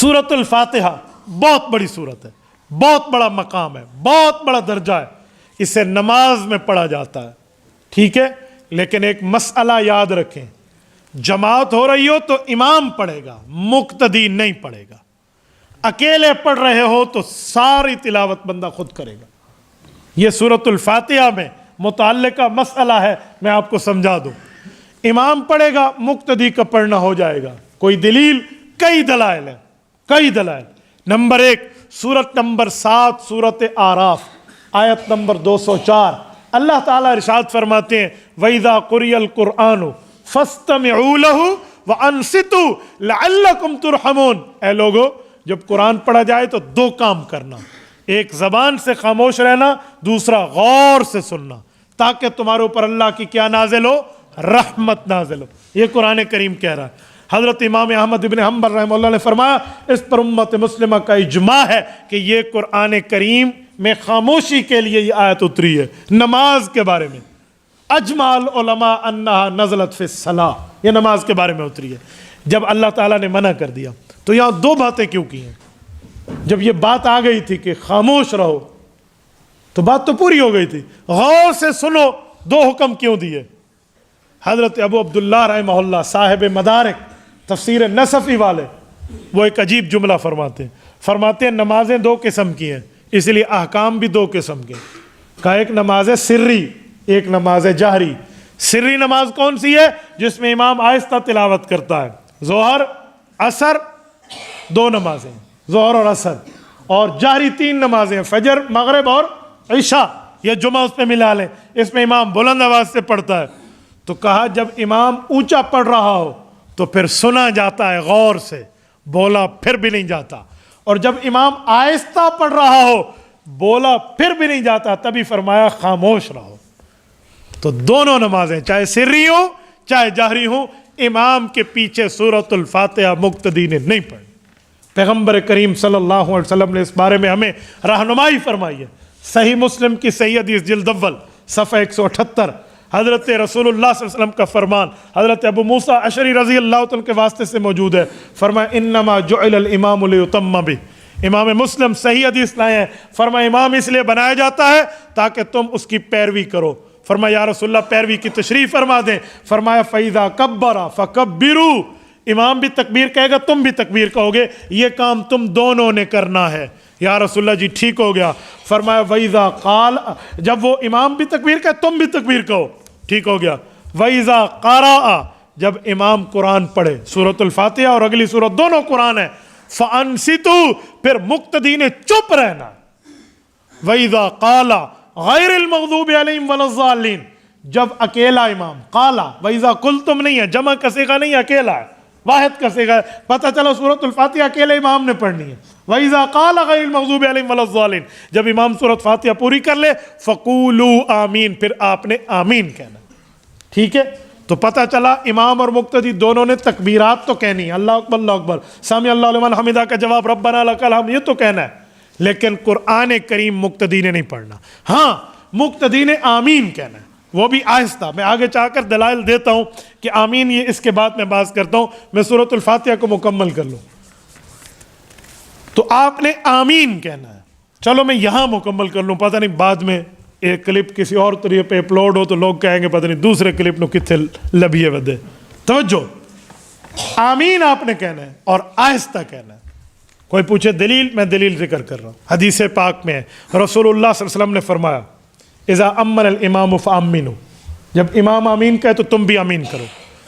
سورۃ الفاتحہ بہت بڑی سورت ہے، بہت بڑا مقام ہے، بہت بڑا درجہ ہے، اسے نماز میں پڑھا جاتا ہے، ٹھیک ہے؟ لیکن ایک مسئلہ یاد رکھیں، جماعت ہو رہی ہو تو امام پڑھے گا، مقتدی نہیں پڑھے گا۔ اکیلے پڑھ رہے ہو تو ساری تلاوت بندہ خود کرے گا۔ یہ سورۃ الفاتحہ میں متعلقہ مسئلہ ہے، میں آپ کو سمجھا دوں۔ امام پڑھے گا، مقتدی کا پڑھنا ہو جائے گا۔ کوئی دلیل؟ کئی دلائل ہیں، کئی دلائل۔ نمبر 1، سورت نمبر 7 سورت اعراف آیت نمبر 204، اللہ تعالیٰ ارشاد فرماتے ہیں وَإِذَا قُرِئَ الْقُرْآنُ فَاسْتَمِعُوا لَهُ وَأَنصِتُوا لَعَلَّكُمْ تُرْحَمُونَ۔ اے لوگو، جب قرآن پڑھا جائے تو دو کام کرنا، ایک زبان سے خاموش رہنا، دوسرا غور سے سننا، تاکہ تمہارے اوپر اللہ کی کیا نازل ہو؟ رحمت نازل ہو۔ یہ قرآن کریم کہہ رہا ہے۔ حضرت امام احمد بن حنبل رحمہ اللہ نے فرمایا اس پر امت مسلمہ کا اجماع ہے کہ یہ قرآن کریم میں خاموشی کے لیے یہ آیت اتری ہے نماز کے بارے میں۔ اجمع العلماء انہا نزلت فی الصلاۃ، یہ نماز کے بارے میں اتری ہے۔ جب اللہ تعالیٰ نے منع کر دیا تو یہاں دو باتیں کیوں کی ہیں؟ جب یہ بات آ گئی تھی کہ خاموش رہو تو بات تو پوری ہو گئی تھی، غور سے سنو، دو حکم کیوں دیے؟ حضرت ابو عبداللہ رحمہ اللہ صاحب مدارک تفسیر نصفی والے وہ ایک عجیب جملہ فرماتے ہیں نمازیں دو قسم کی ہیں، اس لیے احکام بھی دو قسم کے۔ کہا ایک نماز سری، ایک نماز جہری۔ سری نماز کون سی ہے؟ جس میں امام آہستہ تلاوت کرتا ہے، ظہر عصر دو نمازیں، ظہر اور عصر، اور جہری 3 نمازیں، فجر مغرب اور عشاء۔ یہ جمعہ اس پہ ملا لیں، اس میں امام بلند آواز سے پڑھتا ہے۔ تو کہا جب امام اونچا پڑھ رہا ہو تو پھر سنا جاتا ہے غور سے، بولا پھر بھی نہیں جاتا، اور جب امام آہستہ پڑھ رہا ہو بولا پھر بھی نہیں جاتا، تبھی فرمایا خاموش رہو۔ تو دونوں نمازیں چاہے سری ہوں چاہے جہری ہوں، امام کے پیچھے سورۃ الفاتحہ مقتدی نے نہیں پڑھی۔ پیغمبر کریم صلی اللہ علیہ وسلم نے اس بارے میں ہمیں رہنمائی فرمائی ہے۔ صحیح مسلم کی صحیح حدیث جلد اول صفحہ 178، حضرت رسول اللہ صلی اللہ علیہ وسلم کا فرمان حضرت ابو موسیٰ اشعری رضی اللہ عنہ کے واسطے سے موجود ہے۔ فرمایا انما جعل الامام لیتم بہ، امام مسلم صحیح حدیث لائے ہیں، فرمایا امام اس لیے بنایا جاتا ہے تاکہ تم اس کی پیروی کرو۔ فرمایا یا رسول اللہ پیروی کی تشریح فرما دیں۔ فرمایا فَإِذَا كَبَّرَ فَكَبِّرُوا، امام بھی تکبیر کہے گا تم بھی تکبیر کہو گے، یہ کام تم دونوں نے کرنا ہے۔ یا رسول اللہ جی ٹھیک ہو گیا۔ فرمایا وَإِذَا قَالَ، جب وہ امام بھی تکبیر کہے تم بھی تکبیر کہو، ٹھیک ہو گیا۔ وَإِذَا قَرَأَ، جب امام قرآن پڑھے، سورۃ الفاتحہ اور اگلی سورت دونوں قرآن ہے، فَأَنصِتُوا، پھر مقتدی نے چپ رہنا۔ وَإِذَا قَالَ غَيْرِ الْمَغْضُوبِ عَلَيْهِمْ وَلَا الضَّالِّينَ، جب اکیلا امام، قالا وَإِذَا قُلْتُمْ نہیں ہے، جمع کا صیغہ نہیں، اکیلا ہے، واحد کا صیغہ ہے، پتہ چلا سورۃ الفاتحہ اکیلے امام نے پڑھنی ہے۔ وَإِذَا قَالَ غَيْرِ الْمَغْضُوبِ عَلَيْهِمْ وَلَا الضَّالِّينَ، جب امام سورۃ فاتحہ پوری کر لے، فَقُولُوا آمین، پھر آپ نے آمین کہنا، ٹھیک ہے؟ تو پتہ چلا امام اور مقتدی دونوں نے تکبیرات تو کہنی ہے، اللہ اکبر اللہ اکبر، سمی اللہ لمن حمدہ کا جواب ربنا لک الحمد، یہ تو کہنا ہے، لیکن قرآن کریم مقتدی نے نہیں پڑھنا۔ ہاں مقتدی نے آمین کہنا ہے، وہ بھی آہستہ۔ میں آگے چاہ کر دلائل دیتا ہوں کہ آمین، یہ اس کے بعد میں بات کرتا ہوں، میں سورۃ الفاتحہ کو مکمل کر لوں۔ تو آپ نے آمین کہنا ہے۔ چلو میں یہاں مکمل کر لوں، پتہ نہیں بعد میں ایک کلپ کسی اور طریقے پہ اپلوڈ ہو تو لوگ کہیں گے پتہ نہیں دوسرے کلپ نو کتنے لبیے ودے۔ توجہ، آمین آپ نے کہنا ہے اور آہستہ کہنا ہے۔ کوئی پوچھے دلیل، میں دلیل ذکر کر رہا ہوں، حدیث پاک میں ہے، رسول اللہ صلی اللہ علیہ وسلم نے فرمایا اذا امن الامام فامنوا، جب امام آمین کہے تو تم بھی آمین کرو۔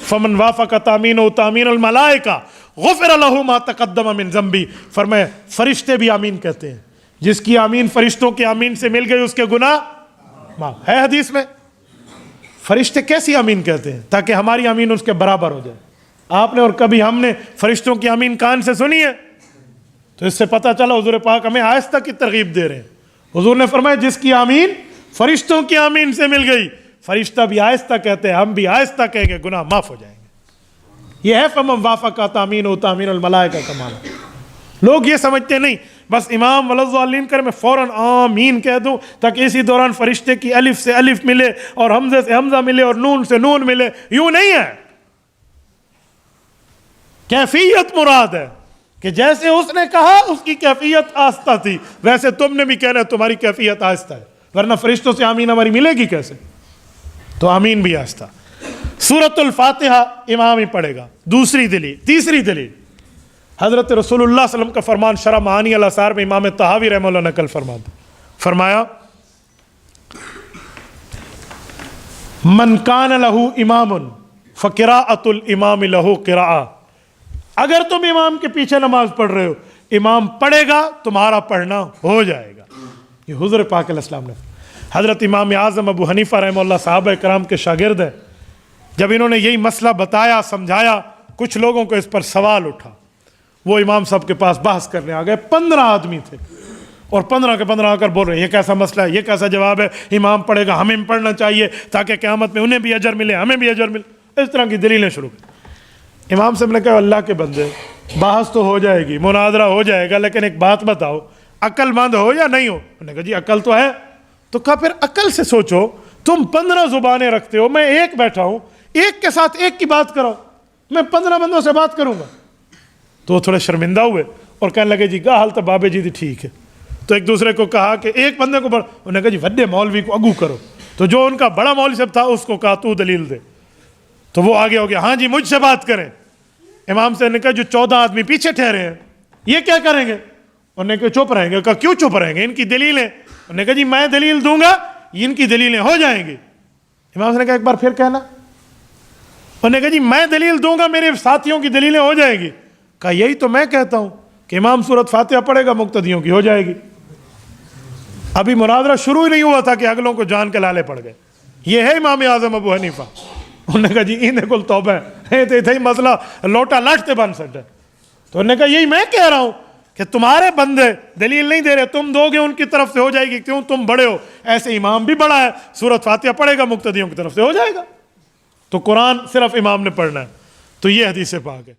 فمن وافق تامینہ تامین الملائکہ غفر لہ ما تقدم من ذنبہ، فرمایا فرشتے بھی آمین کہتے ہیں، جس کی آمین فرشتوں کی آمین سے مل گئی اس کے گناہ معاف ہے۔ حدیث میں فرشتے کیسی آمین کہتے ہیں؟ تاکہ ہماری آمین اس کے برابر ہو جائے۔ آپ نے اور کبھی ہم نے فرشتوں کی آمین کان سے سنی ہے؟ تو اس سے پتہ چلا حضور پاک ہمیں آہستہ کی ترغیب دے رہے ہیں۔ حضور نے فرمایا جس کی آمین فرشتوں کی آمین سے مل گئی، فرشتہ بھی آہستہ کہتے ہیں، ہم بھی آہستہ کہیں گے، گناہ معاف ہو جائیں گے۔ یہ ہے فمن وافق تامین تامین الملائکہ کا معنی۔ لوگ یہ سمجھتے نہیں بس امام ولا الضالین کر میں فوراً آمین کہہ دوں تاکہ اسی دوران فرشتے کی الف سے الف ملے اور حمزے سے حمزہ ملے اور نون سے نون ملے، یوں نہیں ہے۔ کیفیت مراد ہے کہ جیسے اس نے کہا اس کی کیفیت آہستہ تھی، ویسے تم نے بھی کہنا ہے تمہاری کیفیت آہستہ ہے، ورنہ فرشتوں سے آمین ہماری ملے گی کیسے؟ تو آمین بھی آہستہ۔ سورۃ الفاتحہ امام ہی پڑھے گا۔ دوسری دلیل، تیسری دلیل، حضرت رسول اللہ صلی اللہ علیہ وسلم کا فرمان شرح معانی الاثار میں امام طحاوی رحمہ اللہ نقل فرمایا من کان لہ امام فقراءۃ الامام لہ قراءۃ، اگر تم امام کے پیچھے نماز پڑھ رہے ہو، امام پڑھے گا تمہارا پڑھنا ہو جائے گا۔ یہ حضور پاک علیہ السلام نے، حضرت امام اعظم ابو حنیفہ رحمہ اللہ صحابہ کرام کے شاگرد ہیں، جب انہوں نے یہی مسئلہ بتایا سمجھایا، کچھ لوگوں کو اس پر سوال اٹھا، وہ امام صاحب کے پاس بحث کرنے آ گئے۔ 15 آدمی تھے اور 15 کے 15 آ کر بول رہے ہیں یہ کیسا مسئلہ ہے، یہ کیسا جواب ہے، امام پڑھے گا ہمیں پڑھنا چاہیے تاکہ قیامت میں انہیں بھی اجر ملے ہمیں بھی اجر ملے، اس طرح کی دلیلیں شروع کی۔ امام صاحب نے کہا اللہ کے بندے، بحث تو ہو جائے گی، مناظرہ ہو جائے گا، لیکن ایک بات بتاؤ، عقل مند ہو یا نہیں ہو؟ انہوں نے کہا جی عقل تو ہے۔ تو کہا پھر عقل سے سوچو، تم 15 زبانیں رکھتے ہو، میں ایک بیٹھا ہوں، ایک کے ساتھ ایک کی بات کرو، میں 15 بندوں سے بات کروں گا؟ تو وہ تھوڑے شرمندہ ہوئے اور کہنے لگے جی گا حال تو بابے جی دی ٹھیک ہے۔ تو ایک دوسرے کو کہا کہ ایک بندے کو انہوں نے کہا جی وڈے مولوی کو اگو کرو، تو جو ان کا بڑا مولوی صاحب تھا اس کو کہا تو دلیل دے، تو وہ آگے ہو گیا ہاں جی مجھ سے بات کریں۔ امام سے نے کہا جو 14 آدمی پیچھے ٹھہرے ہیں یہ کیا کریں گے؟ انہوں نے کہا چپ رہیں گے۔ کہا کیوں چپ رہیں گے؟ ان کی دلیلیں۔ انہوں نے کہا جی میں دلیل دوں گا ان کی دلیلیں ہو جائیں گی۔ امام سے نے کہا ایک بار پھر کہنا۔ انہوں نے کہا جی میں دلیل دوں گا میرے ساتھیوں کی دلیلیں ہو جائیں گی۔ کہا یہی تو میں کہتا ہوں کہ امام سورۃ فاتحہ پڑھے گا مقتدیوں کی ہو جائے گی۔ ابھی مناظرہ شروع ہی نہیں ہوا تھا کہ اگلوں کو جان کے لالے پڑ گئے۔ یہ ہے امام اعظم ابو حنیفہ۔ انہوں نے کہا جی انہیں کل توبہ ہے تو ہی مسئلہ لوٹا لاٹتے بن سکتا ہے۔ تو انہوں نے کہا یہی میں کہہ رہا ہوں کہ تمہارے بندے دلیل نہیں دے رہے، تم دو گے ان کی طرف سے ہو جائے گی، کیوں تم بڑے ہو، ایسے امام بھی بڑا ہے، سورۃ فاتحہ پڑھے گا مقتدیوں کی طرف سے ہو جائے گا۔ تو قرآن صرف امام نے پڑھنا ہے، تو یہ حدیث پاک ہے۔